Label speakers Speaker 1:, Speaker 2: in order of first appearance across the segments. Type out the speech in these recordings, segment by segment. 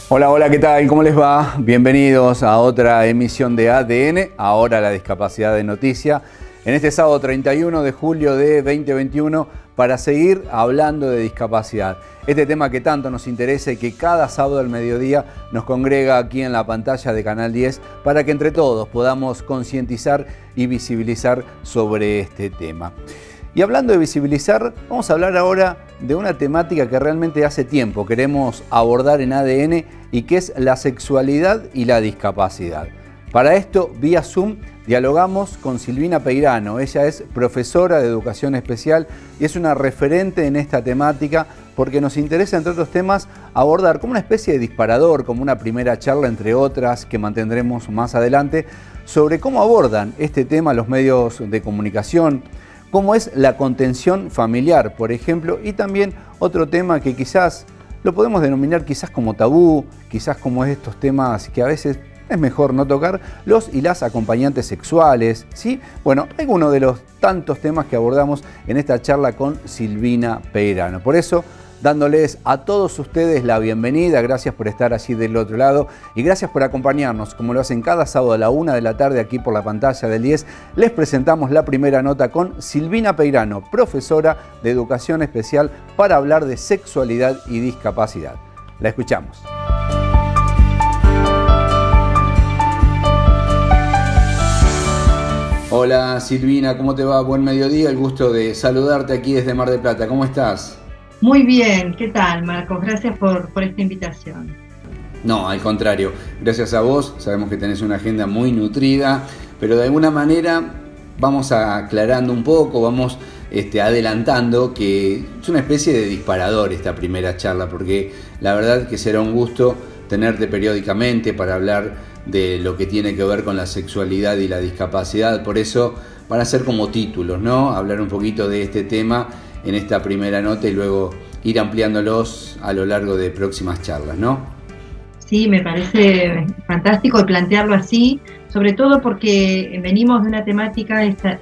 Speaker 1: Hola, hola, ¿qué tal? ¿Cómo les va? Bienvenidos a otra emisión de ADN, ahora la discapacidad de noticia, en este sábado 31 de julio de 2021 para seguir hablando de discapacidad. Este tema que tanto nos interesa y que cada sábado al mediodía nos congrega aquí en la pantalla de Canal 10 para que entre todos podamos concientizar y visibilizar sobre este tema. Y hablando de visibilizar, vamos a hablar ahora de una temática que realmente hace tiempo queremos abordar en ADN y que es la sexualidad y la discapacidad. Para esto, vía Zoom, dialogamos con Silvina Peirano. Ella es profesora de educación especial y es una referente en esta temática porque nos interesa, entre otros temas, abordar como una especie de disparador, como una primera charla, entre otras, que mantendremos más adelante, sobre cómo abordan este tema los medios de comunicación, cómo es la contención familiar, por ejemplo, y también otro tema que quizás lo podemos denominar quizás como tabú, quizás como estos temas que a veces es mejor no tocar, los y las acompañantes sexuales, ¿sí? Bueno, algunos de los tantos temas que abordamos en esta charla con Silvina Peirano. Por eso, dándoles a todos ustedes la bienvenida, gracias por estar allí del otro lado y gracias por acompañarnos, como lo hacen cada sábado a la 1 de la tarde aquí por la pantalla del 10. Les presentamos la primera nota con Silvina Peirano, profesora de educación especial, para hablar de sexualidad y discapacidad. La escuchamos. Hola Silvina, ¿cómo te va? Buen mediodía, el gusto de saludarte aquí desde Mar del Plata. ¿Cómo estás?
Speaker 2: Muy bien, ¿qué tal, Marcos? Gracias por esta invitación.
Speaker 1: No, al contrario, gracias a vos, sabemos que tenés una agenda muy nutrida, pero de alguna manera vamos aclarando un poco, vamos adelantando que es una especie de disparador esta primera charla, porque la verdad que será un gusto tenerte periódicamente para hablar de lo que tiene que ver con la sexualidad y la discapacidad. Por eso van a ser como títulos, ¿no? Hablar un poquito de este tema en esta primera nota y luego ir ampliándolos a lo largo de próximas charlas, ¿no?
Speaker 2: Sí, me parece fantástico plantearlo así, sobre todo porque venimos de una temática, esta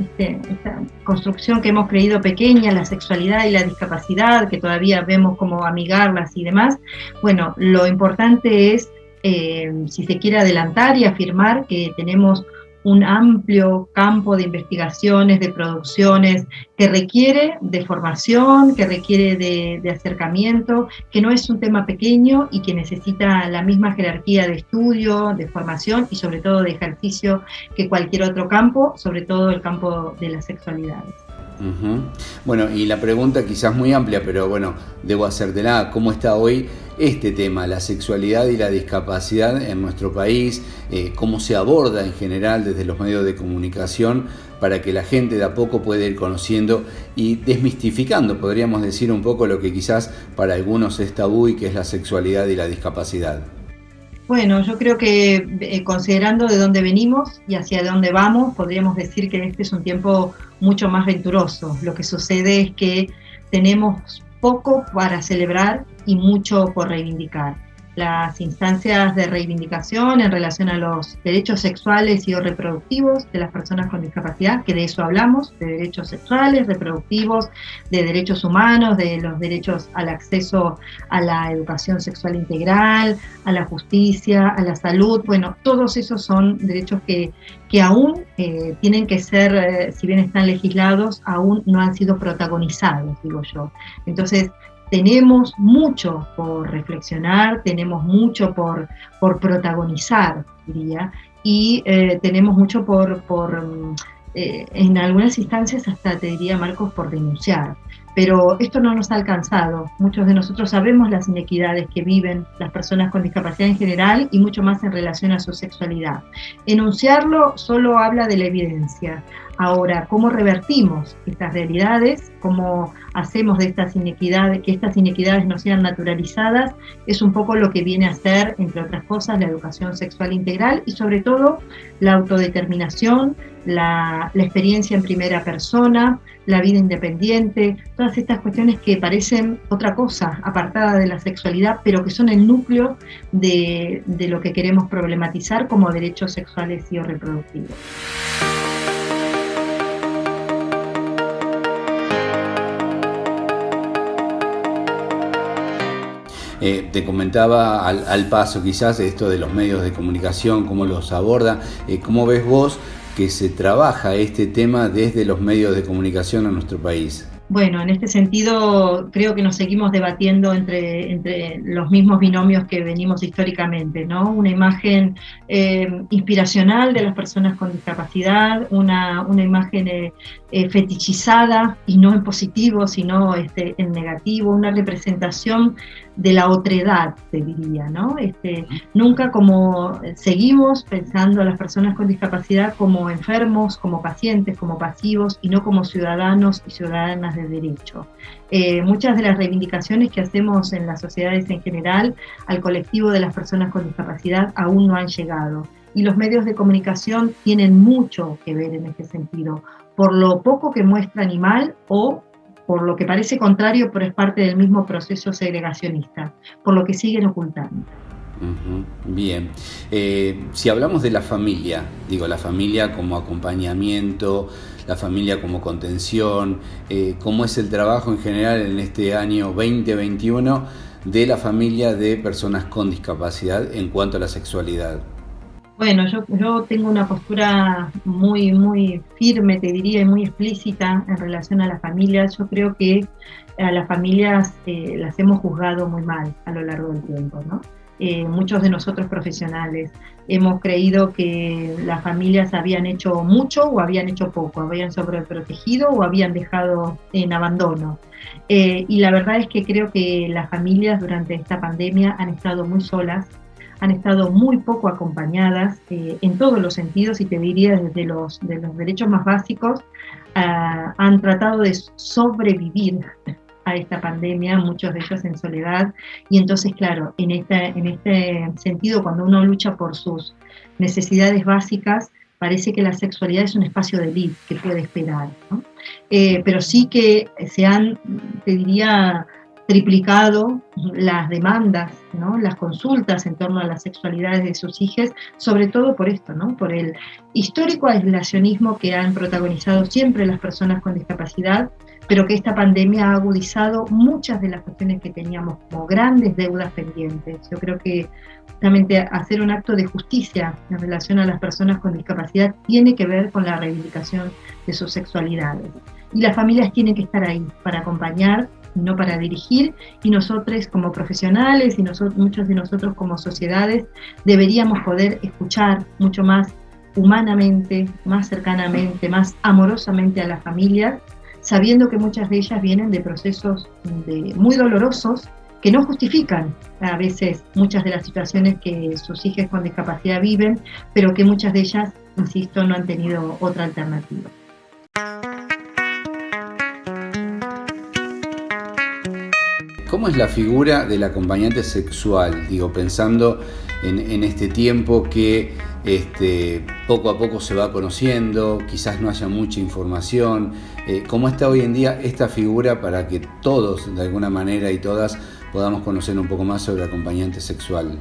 Speaker 2: construcción que hemos creído pequeña, la sexualidad y la discapacidad, que todavía vemos como amigarlas y demás. Bueno, lo importante es, si se quiere adelantar y afirmar que tenemos un amplio campo de investigaciones, de producciones, que requiere de formación, que requiere de acercamiento, que no es un tema pequeño y que necesita la misma jerarquía de estudio, de formación y sobre todo de ejercicio que cualquier otro campo, sobre todo el campo de las sexualidades.
Speaker 1: Uh-huh. Bueno, y la pregunta quizás muy amplia, pero bueno, debo hacértela. ¿Cómo está hoy este tema, la sexualidad y la discapacidad en nuestro país? ¿Cómo se aborda en general desde los medios de comunicación para que la gente de a poco pueda ir conociendo y desmistificando, podríamos decir, un poco lo que quizás para algunos es tabú y que es la sexualidad y la discapacidad?
Speaker 2: Bueno, yo creo que considerando de dónde venimos y hacia dónde vamos, podríamos decir que este es un tiempo mucho más venturoso. Lo que sucede es que tenemos poco para celebrar y mucho por reivindicar. Las instancias de reivindicación en relación a los derechos sexuales y o reproductivos de las personas con discapacidad, que de eso hablamos, de derechos sexuales, reproductivos, de derechos humanos, de los derechos al acceso a la educación sexual integral, a la justicia, a la salud. Bueno, todos esos son derechos que aún tienen que ser, si bien están legislados, aún no han sido protagonizados, digo yo. Entonces, tenemos mucho por reflexionar, tenemos mucho por protagonizar, diría, y tenemos mucho en algunas instancias hasta te diría, Marcos, por denunciar. Pero esto no nos ha alcanzado. Muchos de nosotros sabemos las inequidades que viven las personas con discapacidad en general y mucho más en relación a su sexualidad. Enunciarlo solo habla de la evidencia. Ahora, ¿cómo revertimos estas realidades? ¿Cómo hacemos de estas inequidades, que estas inequidades no sean naturalizadas? Es un poco lo que viene a ser, entre otras cosas, la educación sexual integral y sobre todo la autodeterminación, la experiencia en primera persona, la vida independiente, todas estas cuestiones que parecen otra cosa, apartada de la sexualidad, pero que son el núcleo de lo que queremos problematizar como derechos sexuales y o reproductivos.
Speaker 1: Te comentaba al paso quizás esto de los medios de comunicación, cómo los aborda, cómo ves vos que se trabaja este tema desde los medios de comunicación en nuestro país.
Speaker 2: Bueno, en este sentido creo que nos seguimos debatiendo entre los mismos binomios que venimos históricamente, ¿no? Una imagen inspiracional de las personas con discapacidad, una imagen fetichizada, y no en positivo, sino en negativo, una representación de la otredad, te diría, ¿no? Nunca como seguimos pensando a las personas con discapacidad como enfermos, como pacientes, como pasivos, y no como ciudadanos y ciudadanas de derecho. Muchas de las reivindicaciones que hacemos en las sociedades en general al colectivo de las personas con discapacidad aún no han llegado. Y los medios de comunicación tienen mucho que ver en este sentido, por lo poco que muestra animal o por lo que parece contrario, pero es parte del mismo proceso segregacionista, por lo que siguen ocultando.
Speaker 1: Bien, si hablamos de la familia, digo, la familia como acompañamiento, la familia como contención, ¿cómo es el trabajo en general en este año 2021 de la familia de personas con discapacidad en cuanto a la sexualidad?
Speaker 2: Bueno, yo tengo una postura muy firme, te diría, y muy explícita en relación a las familias. Yo creo que a las familias las hemos juzgado muy mal a lo largo del tiempo, ¿no? Muchos de nosotros profesionales hemos creído que las familias habían hecho mucho o habían hecho poco, habían sobreprotegido o habían dejado en abandono. Y la verdad es que creo que las familias durante esta pandemia han estado muy solas, han estado muy poco acompañadas en todos los sentidos, y te diría desde los derechos más básicos, han tratado de sobrevivir a esta pandemia, muchos de ellos en soledad, y entonces claro, en este sentido, cuando uno lucha por sus necesidades básicas, parece que la sexualidad es un espacio de élite que puede esperar, ¿no? Pero sí que se han, te diría, triplicado las demandas, ¿no? Las consultas en torno a las sexualidades de sus hijos, sobre todo por esto, ¿no? Por el histórico aislacionismo que han protagonizado siempre las personas con discapacidad, pero que esta pandemia ha agudizado muchas de las cuestiones que teníamos como grandes deudas pendientes. Yo creo que justamente hacer un acto de justicia en relación a las personas con discapacidad tiene que ver con la reivindicación de sus sexualidades. Y las familias tienen que estar ahí para acompañar y no para dirigir, y nosotros como profesionales y muchos de nosotros como sociedades deberíamos poder escuchar mucho más humanamente, más cercanamente, más amorosamente a las familias, sabiendo que muchas de ellas vienen de procesos muy dolorosos que no justifican a veces muchas de las situaciones que sus hijos con discapacidad viven, pero que muchas de ellas, insisto, no han tenido otra alternativa.
Speaker 1: ¿Cómo es la figura del acompañante sexual? Digo, pensando en este tiempo que poco a poco se va conociendo, quizás no haya mucha información. ¿Cómo está hoy en día esta figura para que todos, de alguna manera, y todas podamos conocer un poco más sobre el acompañante sexual?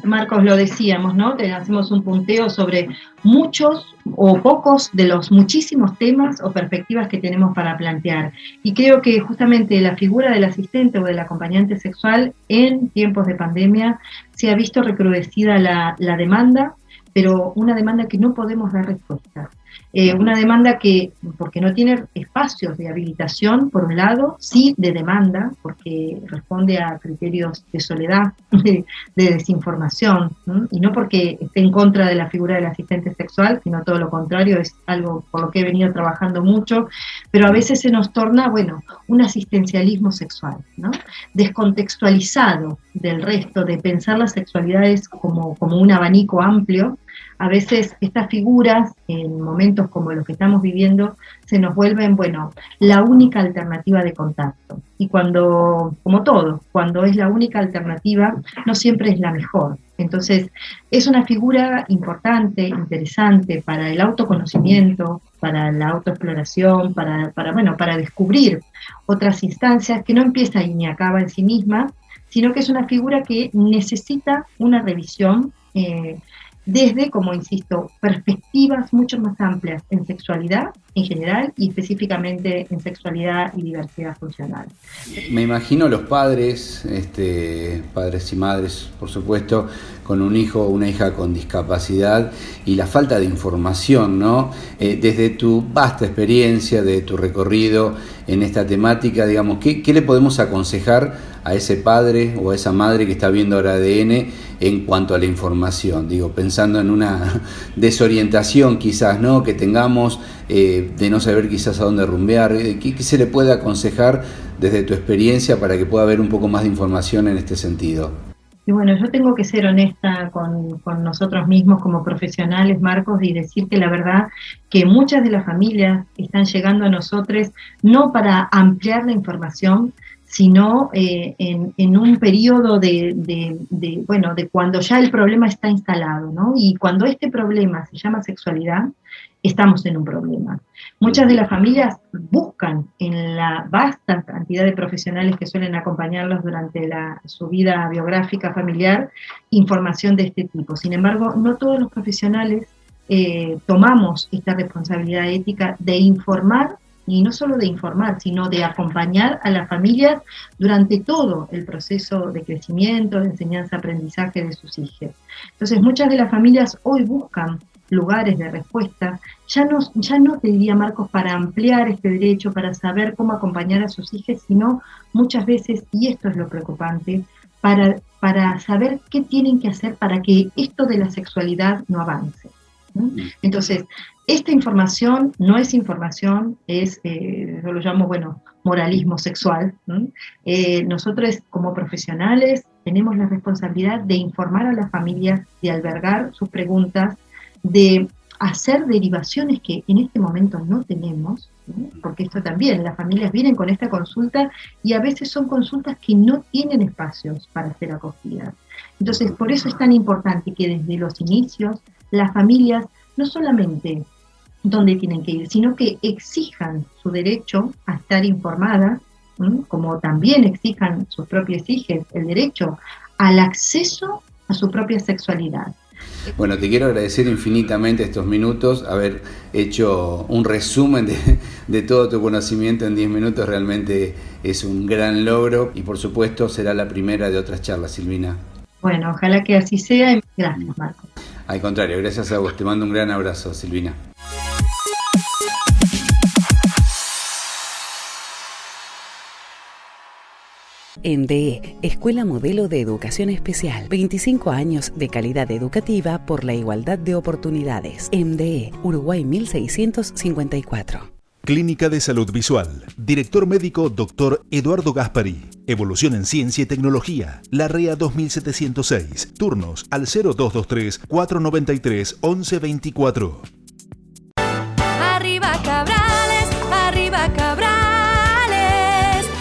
Speaker 2: Marcos, lo decíamos, ¿no? Te hacemos un punteo sobre muchos o pocos de los muchísimos temas o perspectivas que tenemos para plantear. Y creo que justamente la figura del asistente o del acompañante sexual en tiempos de pandemia se ha visto recrudecida la demanda, pero una demanda que no podemos dar respuesta. Una demanda que, porque no tiene espacios de habilitación, por un lado, sí de demanda, porque responde a criterios de soledad, de desinformación, ¿no? Y no porque esté en contra de la figura del asistente sexual, sino todo lo contrario, es algo por lo que he venido trabajando mucho, pero a veces se nos torna, bueno, un asistencialismo sexual, ¿no? Descontextualizado del resto, de pensar las sexualidades como un abanico amplio. A veces estas figuras, en momentos como los que estamos viviendo, se nos vuelven, bueno, la única alternativa de contacto. Y cuando, como todo, cuando es la única alternativa, no siempre es la mejor. Entonces, es una figura importante, interesante para el autoconocimiento, para la autoexploración, para descubrir otras instancias que no empieza y ni acaba en sí misma, sino que es una figura que necesita una revisión desde, como insisto, perspectivas mucho más amplias en sexualidad en general y específicamente en sexualidad y diversidad funcional.
Speaker 1: Me imagino los padres, padres y madres, por supuesto, con un hijo o una hija con discapacidad y la falta de información, ¿no? Desde tu vasta experiencia, de tu recorrido en esta temática, digamos, ¿qué le podemos aconsejar a ese padre o a esa madre que está viendo ahora ADN en cuanto a la información? Digo, pensando en una desorientación quizás, ¿no?, que tengamos, de no saber quizás a dónde rumbear. ¿Qué se le puede aconsejar desde tu experiencia para que pueda haber un poco más de información en este sentido?
Speaker 2: Y bueno, yo tengo que ser honesta con nosotros mismos como profesionales, Marcos, y decir que la verdad que muchas de las familias están llegando a nosotros no para ampliar la información, sino en un periodo de cuando ya el problema está instalado, ¿no? Y cuando este problema se llama sexualidad, estamos en un problema. Muchas de las familias buscan en la vasta cantidad de profesionales que suelen acompañarlos durante su vida biográfica familiar información de este tipo. Sin embargo, no todos los profesionales tomamos esta responsabilidad ética de informar, y no solo de informar, sino de acompañar a las familias durante todo el proceso de crecimiento, de enseñanza-aprendizaje de sus hijos. Entonces, muchas de las familias hoy buscan lugares de respuesta, ya no te diría, Marcos, para ampliar este derecho, para saber cómo acompañar a sus hijos, sino muchas veces, y esto es lo preocupante, para saber qué tienen que hacer para que esto de la sexualidad no avance. Entonces, esta información no es información, yo lo llamo, moralismo sexual. Nosotros como profesionales tenemos la responsabilidad de informar a las familias, de albergar sus preguntas, de hacer derivaciones que en este momento no tenemos, porque esto también, las familias vienen con esta consulta y a veces son consultas que no tienen espacios para ser acogidas. Entonces, por eso es tan importante que desde los inicios las familias no solamente dónde tienen que ir, sino que exijan su derecho a estar informadas, como también exijan sus propios hijos el derecho al acceso a su propia sexualidad.
Speaker 1: Bueno, te quiero agradecer infinitamente estos minutos, haber hecho un resumen de todo tu conocimiento en 10 minutos, realmente es un gran logro y por supuesto será la primera de otras charlas, Silvina.
Speaker 2: Bueno, ojalá que así sea y gracias, Marco.
Speaker 1: Al contrario, gracias a vos, te mando un gran abrazo, Silvina.
Speaker 3: MDE, Escuela Modelo de Educación Especial. 25 años de calidad educativa por la igualdad de oportunidades. MDE, Uruguay 1654.
Speaker 4: Clínica de Salud Visual. Director médico Dr. Eduardo Gaspari. Evolución en Ciencia y Tecnología. Larrea 2706. Turnos al 0223 493 1124.
Speaker 5: Arriba Cabrales, arriba Cabrales.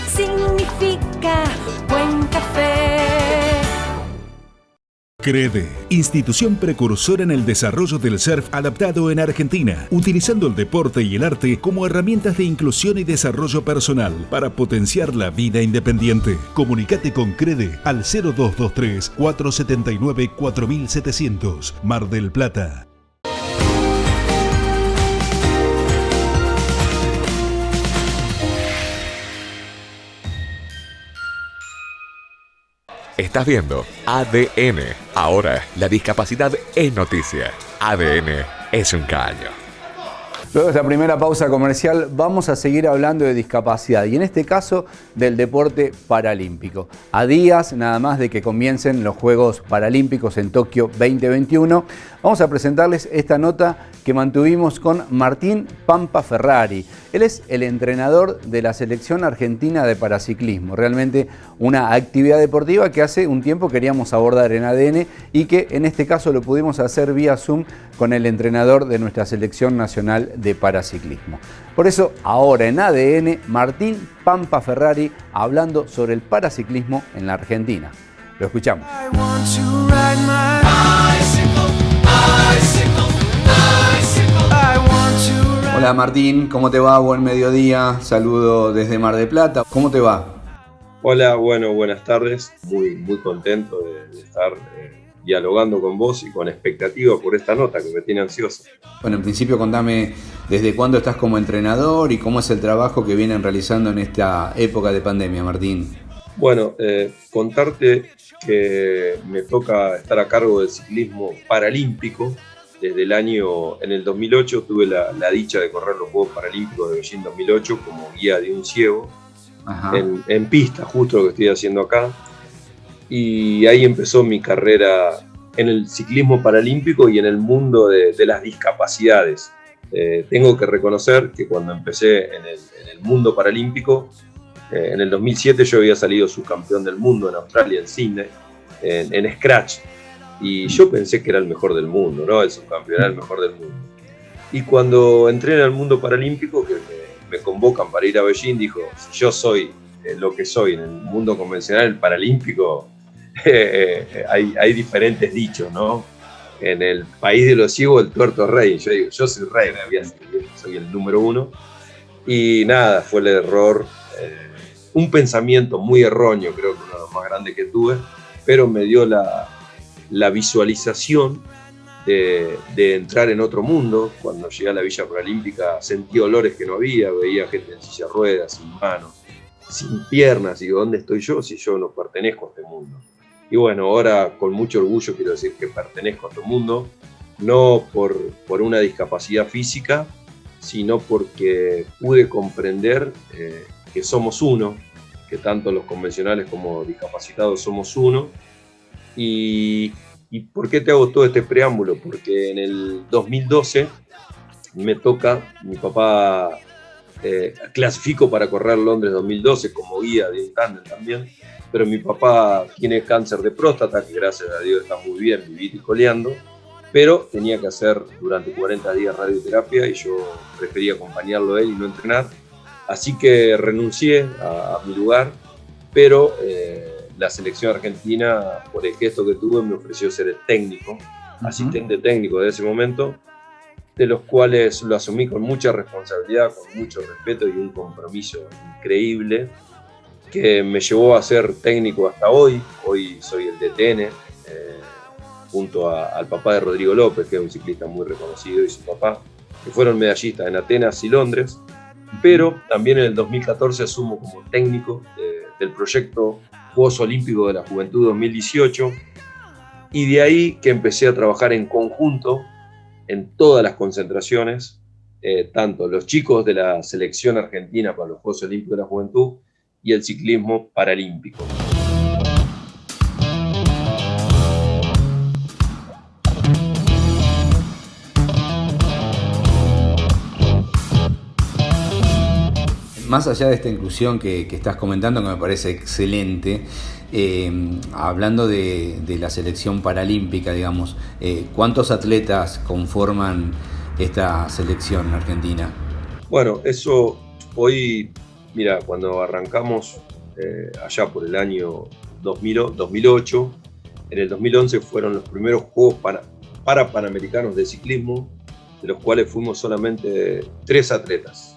Speaker 5: Significa buen café.
Speaker 4: CREDE, institución precursora en el desarrollo del surf adaptado en Argentina, utilizando el deporte y el arte como herramientas de inclusión y desarrollo personal para potenciar la vida independiente. Comunicate con CREDE al 0223 479 4700, Mar del Plata.
Speaker 6: Estás viendo ADN. Ahora la discapacidad es noticia. ADN es un caño.
Speaker 1: Luego de esta primera pausa comercial vamos a seguir hablando de discapacidad y en este caso del deporte paralímpico. A días nada más de que comiencen los Juegos Paralímpicos en Tokio 2021, vamos a presentarles esta nota que mantuvimos con Martín Pampa Ferrari. Él es el entrenador de la selección argentina de paraciclismo. Realmente una actividad deportiva que hace un tiempo queríamos abordar en ADN y que en este caso lo pudimos hacer vía Zoom con el entrenador de nuestra selección nacional de paraciclismo. Por eso ahora en ADN, Martín Pampa Ferrari hablando sobre el paraciclismo en la Argentina. Lo escuchamos. Hola Martín, ¿cómo te va? Buen mediodía, saludo desde Mar del Plata. ¿Cómo te va?
Speaker 7: Hola, bueno, buenas tardes. Muy contento de estar dialogando con vos y con expectativa por esta nota que me tiene ansioso.
Speaker 1: Bueno, en principio contame desde cuándo estás como entrenador y cómo es el trabajo que vienen realizando en esta época de pandemia, Martín.
Speaker 7: Bueno, contarte que me toca estar a cargo del ciclismo paralímpico. Desde en el 2008 tuve la dicha de correr los Juegos Paralímpicos de Beijing 2008 como guía de un ciego. En pista, justo lo que estoy haciendo acá. Y ahí empezó mi carrera en el ciclismo paralímpico y en el mundo de las discapacidades. Tengo que reconocer que cuando empecé en el mundo paralímpico, en el 2007 yo había salido subcampeón del mundo en Australia, en Sydney, en Scratch. Y yo pensé que era el mejor del mundo, ¿no? El subcampeón era el mejor del mundo. Y cuando entré en el mundo paralímpico, que me convocan para ir a Beijing, dijo, si yo soy lo que soy en el mundo convencional, el paralímpico, hay diferentes dichos, ¿no? En el país de los ciegos, el tuerto es rey. Yo digo, yo soy rey, soy el número 1. Y nada, fue el error, un pensamiento muy erróneo, creo que uno de los más grandes que tuve, pero me dio la visualización de entrar en otro mundo. Cuando llegué a la Villa Paralímpica sentí olores que no había, veía gente en silla de ruedas, sin manos, sin piernas, y digo, ¿dónde estoy yo si yo no pertenezco a este mundo? Y bueno, ahora con mucho orgullo quiero decir que pertenezco a este mundo, no por una discapacidad física, sino porque pude comprender que somos uno, que tanto los convencionales como discapacitados somos uno. ¿Y por qué te hago todo este preámbulo? Porque en el 2012 me toca, mi papá clasifico para correr Londres 2012 como guía de un tándem también, pero mi papá tiene cáncer de próstata, que gracias a Dios está muy bien, vivir y coleando, pero tenía que hacer durante 40 días radioterapia y yo prefería acompañarlo a él y no entrenar, así que renuncié a mi lugar, pero la selección argentina, por el gesto que tuve, me ofreció ser el técnico, asistente técnico de ese momento, de los cuales lo asumí con mucha responsabilidad, con mucho respeto y un compromiso increíble, que me llevó a ser técnico hasta hoy. Hoy soy el DTN, junto al papá de Rodrigo López, que es un ciclista muy reconocido, y su papá, que fueron medallistas en Atenas y Londres, pero también en el 2014 asumo como técnico del proyecto Juegos Olímpicos de la Juventud 2018, y de ahí que empecé a trabajar en conjunto en todas las concentraciones, tanto los chicos de la selección argentina para los Juegos Olímpicos de la Juventud y el ciclismo paralímpico.
Speaker 1: Más allá de esta inclusión que estás comentando, que me parece excelente, hablando de la selección paralímpica, digamos, ¿cuántos atletas conforman esta selección argentina?
Speaker 7: Bueno, eso hoy, mira, cuando arrancamos allá por el año 2008, en el 2011 fueron los primeros Juegos para Panamericanos de ciclismo, de los cuales fuimos solamente 3 atletas.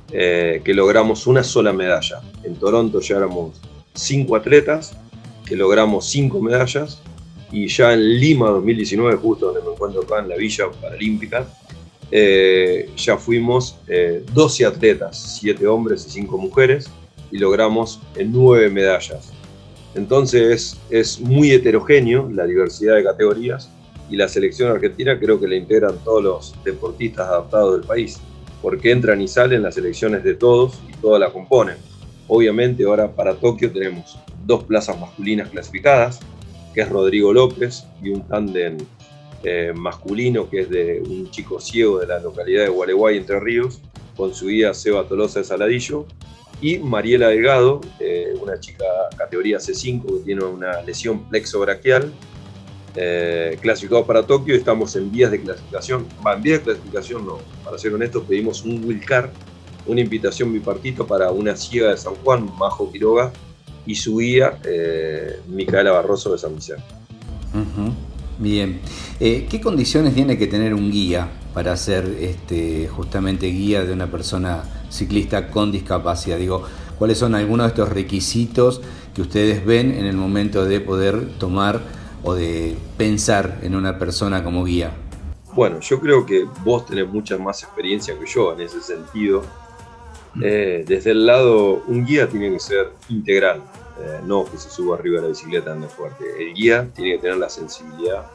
Speaker 7: Que logramos una sola medalla. En Toronto ya éramos 5 atletas, que logramos 5 medallas, y ya en Lima 2019, justo donde me encuentro acá en la Villa Paralímpica, ya fuimos 12 atletas, 7 hombres y 5 mujeres, y logramos 9 medallas. Entonces es muy heterogéneo la diversidad de categorías, y la selección argentina creo que la integran todos los deportistas adaptados del país, porque entran y salen las selecciones de todos y todas la componen. Obviamente ahora para Tokio tenemos 2 plazas masculinas clasificadas, que es Rodrigo López, y un tándem masculino que es de un chico ciego de la localidad de Gualeguay, Entre Ríos, con su guía Seba Tolosa de Saladillo, y Mariela Delgado, una chica categoría C5 que tiene una lesión plexobraquial, clasificado para Tokio. Estamos en vías de clasificación. En vías de clasificación no, para ser honesto, pedimos un wildcard, una invitación bipartito para una ciega de San Juan, Majo Quiroga, y su guía, Micaela Barroso de San Vicente.
Speaker 1: Bien. ¿Qué condiciones tiene que tener un guía para ser justamente guía de una persona ciclista con discapacidad? Digo, ¿cuáles son algunos de estos requisitos que ustedes ven en el momento de poder tomar o de pensar en una persona como guía?
Speaker 7: Bueno, yo creo que vos tenés mucha más experiencia que yo en ese sentido. Desde el lado, un guía tiene que ser integral, no que se suba arriba de la bicicleta ande fuerte. El guía tiene que tener la sensibilidad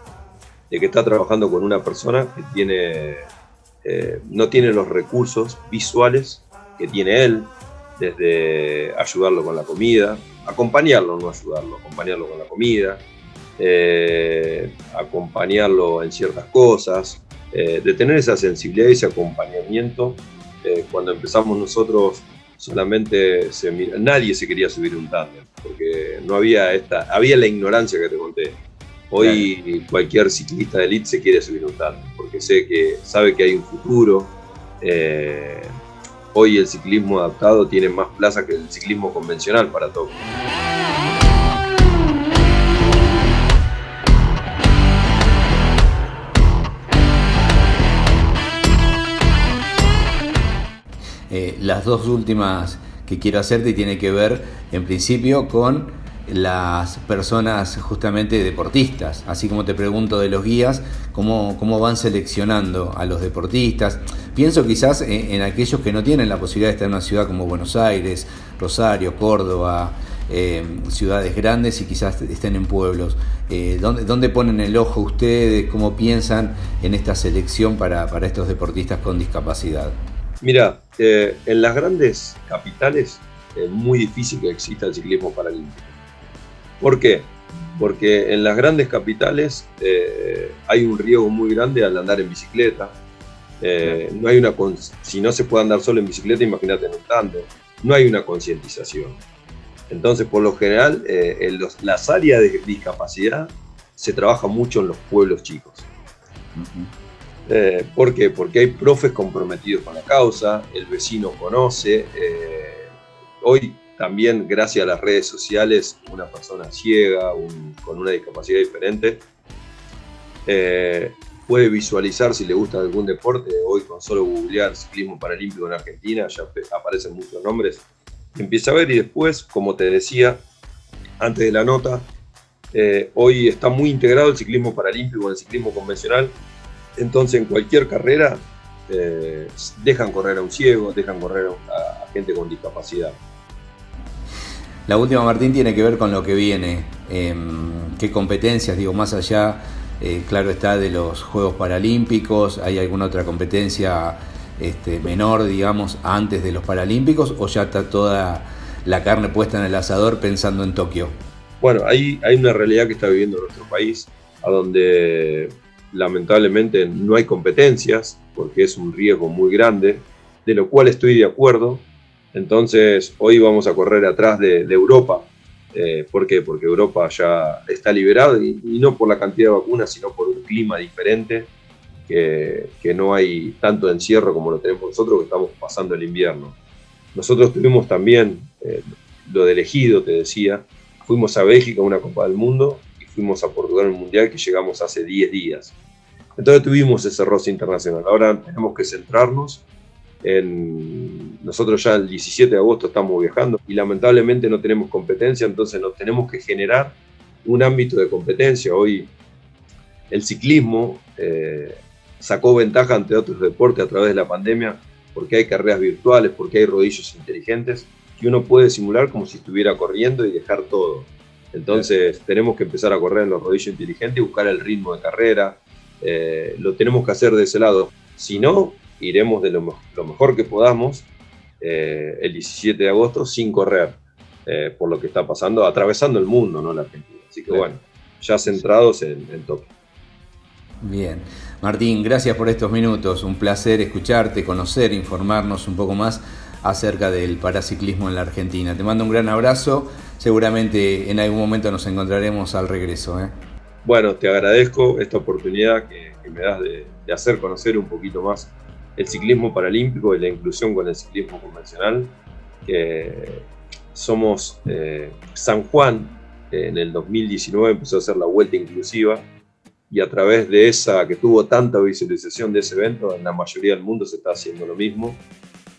Speaker 7: de que está trabajando con una persona que no tiene los recursos visuales que tiene él, desde ayudarlo con la comida, acompañarlo, no ayudarlo, acompañarlo con la comida, acompañarlo en ciertas cosas, de tener esa sensibilidad y ese acompañamiento. Cuando empezamos nosotros solamente nadie se quería subir un tándem, porque no había había la ignorancia que te conté. Hoy cualquier ciclista de elite se quiere subir un tándem, porque sabe que hay un futuro. Hoy el ciclismo adaptado tiene más plaza que el ciclismo convencional para todos.
Speaker 1: Las dos últimas que quiero hacerte tiene que ver, en principio, con las personas justamente deportistas. Así como te pregunto de los guías, ¿cómo van seleccionando a los deportistas? Pienso quizás en aquellos que no tienen la posibilidad de estar en una ciudad como Buenos Aires, Rosario, Córdoba, ciudades grandes y quizás estén en pueblos. ¿Dónde ponen el ojo ustedes? ¿Cómo piensan en esta selección para estos deportistas con discapacidad?
Speaker 7: Mira, en las grandes capitales es muy difícil que exista el ciclismo paralímpico. ¿Por qué? Porque en las grandes capitales hay un riesgo muy grande al andar en bicicleta. No hay si no se puede andar solo en bicicleta, imagínate en un tándem. No hay una concientización. Entonces, por lo general, las áreas de discapacidad se trabaja mucho en los pueblos chicos. ¿Por qué? Porque hay profes comprometidos con la causa, el vecino conoce. Hoy también, gracias a las redes sociales, una persona ciega, con una discapacidad diferente, puede visualizar si le gusta algún deporte. Hoy con solo googlear ciclismo paralímpico en Argentina ya aparecen muchos nombres. Empieza a ver y después, como te decía antes de la nota, hoy está muy integrado el ciclismo paralímpico con el ciclismo convencional. Entonces, en cualquier carrera dejan correr a un ciego, dejan correr a gente con discapacidad.
Speaker 1: La última, Martín, tiene que ver con lo que viene. ¿Qué competencias, más allá, claro está, de los Juegos Paralímpicos? ¿Hay alguna otra competencia menor, antes de los Paralímpicos? ¿O ya está toda la carne puesta en el asador pensando en Tokio?
Speaker 7: Bueno, hay una realidad que está viviendo nuestro país, a donde lamentablemente no hay competencias, porque es un riesgo muy grande, de lo cual estoy de acuerdo. Entonces, hoy vamos a correr atrás de Europa. ¿Por qué? Porque Europa ya está liberada, y no por la cantidad de vacunas, sino por un clima diferente, que no hay tanto encierro como lo tenemos nosotros, que estamos pasando el invierno. Nosotros tuvimos también lo de elegido, te decía. Fuimos a Bélgica a una Copa del Mundo y fuimos a Portugal en un Mundial que llegamos hace 10 días. Entonces tuvimos ese roce internacional. Ahora tenemos que centrarnos nosotros ya el 17 de agosto estamos viajando y lamentablemente no tenemos competencia, entonces nos tenemos que generar un ámbito de competencia. Hoy el ciclismo sacó ventaja ante otros deportes a través de la pandemia, porque hay carreras virtuales, porque hay rodillos inteligentes que uno puede simular como si estuviera corriendo y dejar todo. Entonces tenemos que empezar a correr en los rodillos inteligentes y buscar el ritmo de carrera. Lo tenemos que hacer de ese lado. Si no, iremos de lo mejor que podamos el 17 de agosto sin correr, por lo que está pasando, atravesando el mundo, no la Argentina. Así que bueno, ya centrados en Tokio.
Speaker 1: Bien. Martín, gracias por estos minutos. Un placer escucharte, conocer, informarnos un poco más acerca del paraciclismo en la Argentina. Te mando un gran abrazo. Seguramente en algún momento nos encontraremos al regreso.
Speaker 7: Bueno, te agradezco esta oportunidad que me das de hacer conocer un poquito más el ciclismo paralímpico y la inclusión con el ciclismo convencional. Que somos San Juan, en el 2019 empezó a hacer la Vuelta Inclusiva, y a través de esa, que tuvo tanta visualización de ese evento, en la mayoría del mundo se está haciendo lo mismo,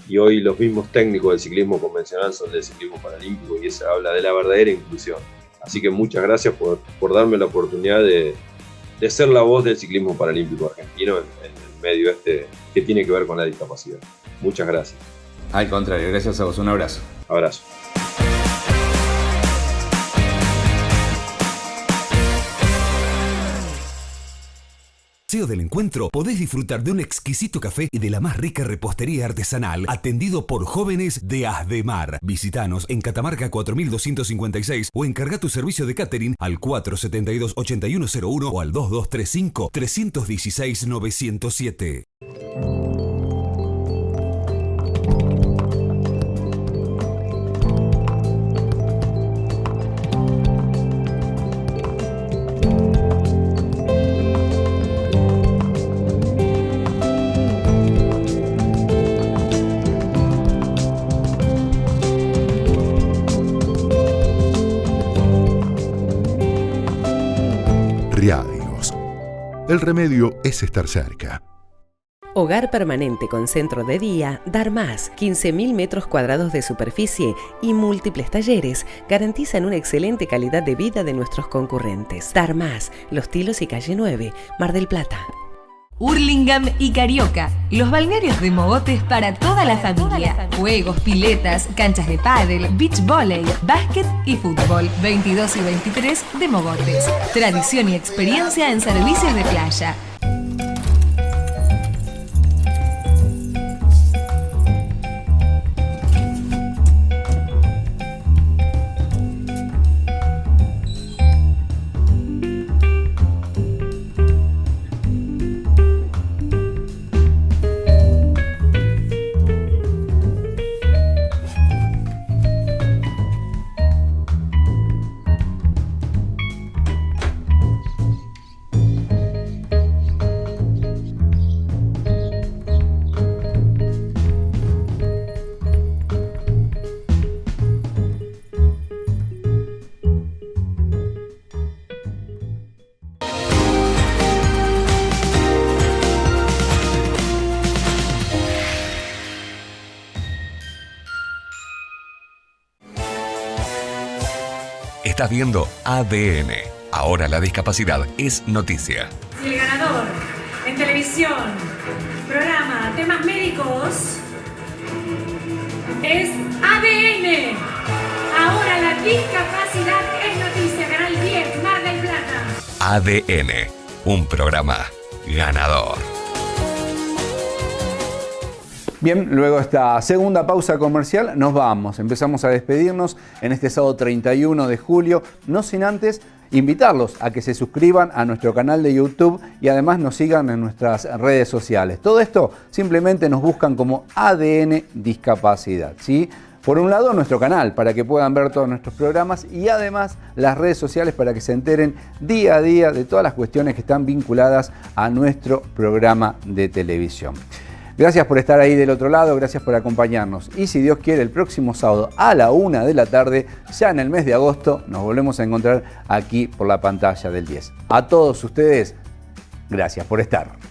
Speaker 7: y hoy los mismos técnicos del ciclismo convencional son del ciclismo paralímpico, y eso habla de la verdadera inclusión. Así que muchas gracias por darme la oportunidad de ser la voz del ciclismo paralímpico argentino en el medio que tiene que ver con la discapacidad. Muchas gracias.
Speaker 1: Al contrario, gracias a vos. Un abrazo.
Speaker 7: Abrazo.
Speaker 8: Del encuentro, podés disfrutar de un exquisito café y de la más rica repostería artesanal atendido por jóvenes de Asdemar. Visítanos en Catamarca 4256 o encarga tu servicio de catering al 472-8101 o al 2235-316-907.
Speaker 9: Riadios. El remedio es estar cerca.
Speaker 3: Hogar permanente con centro de día, Dar Más, 15.000 metros cuadrados de superficie y múltiples talleres garantizan una excelente calidad de vida de nuestros concurrentes. Dar Más, Los Tilos y Calle 9, Mar del Plata.
Speaker 10: Hurlingham y Carioca, los balnearios de Mogotes para toda la familia. Juegos, piletas, canchas de pádel, beach volley, básquet y fútbol. 22 y 23 de Mogotes. Tradición y experiencia en servicios de playa.
Speaker 6: Estás viendo ADN. Ahora la discapacidad es noticia.
Speaker 11: Y el ganador en televisión, programa, temas médicos, es ADN. Ahora la discapacidad es noticia. Canal 10, Mar del Plata.
Speaker 6: ADN, un programa ganador.
Speaker 1: Bien, luego de esta segunda pausa comercial nos vamos, empezamos a despedirnos en este sábado 31 de julio, no sin antes invitarlos a que se suscriban a nuestro canal de YouTube y además nos sigan en nuestras redes sociales. Todo esto simplemente nos buscan como ADN Discapacidad, ¿sí? Por un lado, nuestro canal para que puedan ver todos nuestros programas y además las redes sociales para que se enteren día a día de todas las cuestiones que están vinculadas a nuestro programa de televisión. Gracias por estar ahí del otro lado, gracias por acompañarnos. Y si Dios quiere, el próximo sábado a la 1 de la tarde, ya en el mes de agosto, nos volvemos a encontrar aquí por la pantalla del 10. A todos ustedes, gracias por estar.